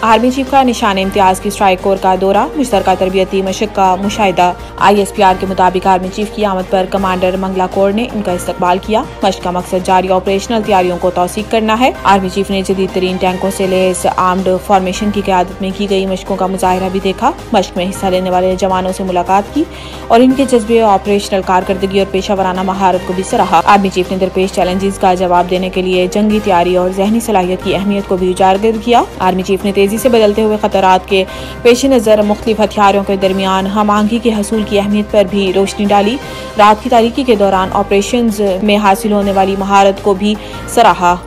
Army chief का निशान इम्तियाज की स्ट्राइक कोर का दौरा, मुश्तरका तरबियती मशक का मुशाहिदा। ISPR के मुताबिक आर्मी चीफ की आमद पर कमांडर मंगला कोर ने उनका इस्तकबाल किया। मशक का मकसद जारी ऑपरेशनल तैयारियों को तौसीक करना है। आर्मी चीफ ने जदीद तरीन टैंकों से लैस आर्म्ड फॉर्मेशन की क़यादत में की गई मशकों का मुजाहिरा भी देखा। मशक में हिस्सा लेने वाले जवानों से मुलाकात की और इनके जज्बे, ऑपरेशनल कारकर्दगी और पेशा वराना महारत को भी सराहा। आर्मी चीफ ने दरपेश चैलेंजेस का जवाब देने के लिए जंगी तैयारी और जहनी सलाहियत की अहमियत को भी उजागर किया। आर्मी चीफ ने तेजी से बदलते हुए खतरात के पेश नज़र मुख्तलिफ हथियारों के दरमियान हम आहंगी के हसूल की अहमियत पर भी रोशनी डाली। रात की तारीकी के दौरान ऑपरेशंस में हासिल होने वाली महारत को भी सराहा।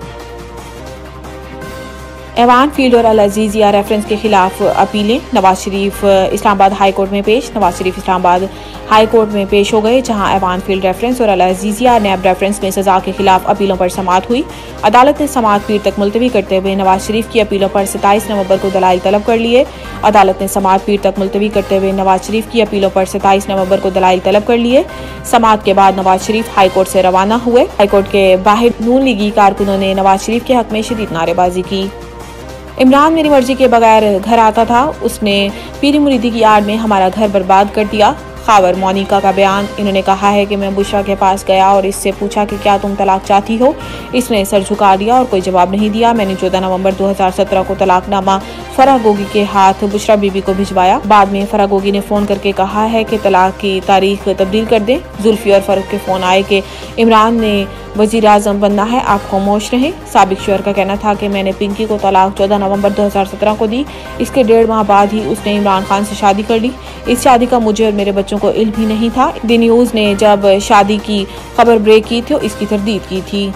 ऐवान फील्ड और अल अजीजिया रेफरेंस के खिलाफ अपीलें। नवाज शरीफ इस्लामाबाद हाई कोर्ट में पेश। नवाज शरीफ इस्लामाबाद हाई कोर्ट में पेश हो गए, जहां ऐवान फील्ड रेफरेंस और अल अजीजिया नैब रेफरेंस में सजा के खिलाफ अपीलों पर समाअत हुई। अदालत ने समाअत पीर तक मुलतवी करते हुए नवाज शरीफ की अपीलों पर 27 नवंबर को दलाइल तलब कर लिए। अदालत ने समाअत पीर तक मुलतवी करते हुए नवाज शरीफ की अपीलों पर 27 नवंबर को दलाइल तलब कर लिए। समाअत के बाद नवाज शरीफ हाई कोर्ट से रवाना हुए। हाई कोर्ट के बाहर नून लीगी कारकुनों ने नवाज शरीफ के हक में शदीद नारेबाजी की। इमरान मेरी मर्जी के बगैर घर आता था, उसने पीरी मुरीदी की आड़ में हमारा घर बर्बाद कर दिया। खावर मोनिका का बयान। इन्होंने कहा है कि मैं बुशरा के पास गया और इससे पूछा कि क्या तुम तलाक चाहती हो। इसने सर झुका दिया और कोई जवाब नहीं दिया। मैंने 14 नवंबर 2017 को तलाकनामा फराह गोगी के हाथ बुशरा बीबी को भिजवाया। बाद में फराह गोगी ने फोन करके कहा है कि तलाक की तारीख तब्दील कर दें। जुल्फी और फरूख के फोन आए कि इमरान ने वजीर आजम बनना है, आप खामोश रहें। साबिक शोहर का कहना था कि मैंने पिंकी को तलाक 14 नवंबर 2017 को दी। इसके 1.5 माह बाद ही उसने इमरान खान से शादी कर ली। इस शादी का मुझे और मेरे बच्चों को इल्म भी नहीं था। द न्यूज़ ने जब शादी की खबर ब्रेक की थी, इसकी तरदीद की थी।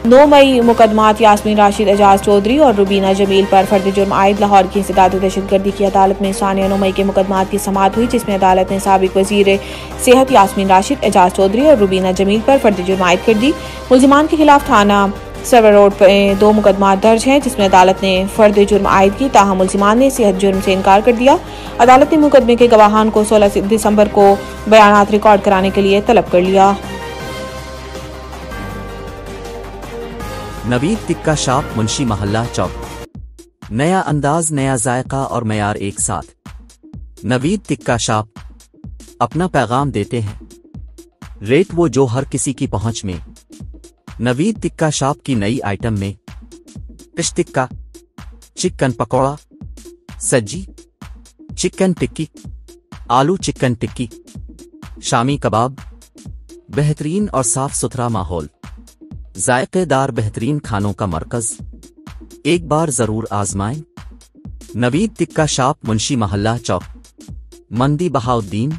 9 मई मुकदमात यास्मीन राशिद, एजाज चौधरी और रुबीना जमील पर फर्द जुर्म आयद। लाहौर की इंसदाद दहशतगर्दी की अदालत में सानिया 9 मई के मुकदमात की समाअत हुई, जिसमें अदालत ने साबिक वजीर सेहत यास्मीन राशिद, एजाज चौधरी और रुबीना जमील पर फर्द जुर्म आयद कर दी। मुल्जिमान के खिलाफ थाना सर्वर रोड पर 2 मुकदमात दर्ज हैं, जिसमें अदालत ने फर्द जुर्म आयद की, ताहम मुल्जिमान ने सेहत जुर्म से इनकार कर दिया। अदालत ने मुकदमे के गवाहान को 16 दिसंबर को बयानात रिकॉर्ड कराने के लिए तलब कर लिया। नवीद टिक्का शॉप, मुंशी महल्ला चौक। नया अंदाज, नया जायका और मयार एक साथ। नवीद टिक्का शॉप अपना पैगाम देते हैं, रेट वो जो हर किसी की पहुंच में। नवीद टिक्का शॉप की नई आइटम में फिश टिक्का, चिकन पकौड़ा, सज्जी, चिकन टिक्की, आलू चिकन टिक्की, शामी कबाब, बेहतरीन और साफ सुथरा माहौल, जायकेदार बेहतरीन खानों का मरकज। एक बार जरूर आजमाएं। नवीद टिक्का शॉप, मुंशी महल्ला चौक, मंदी बहाउद्दीन।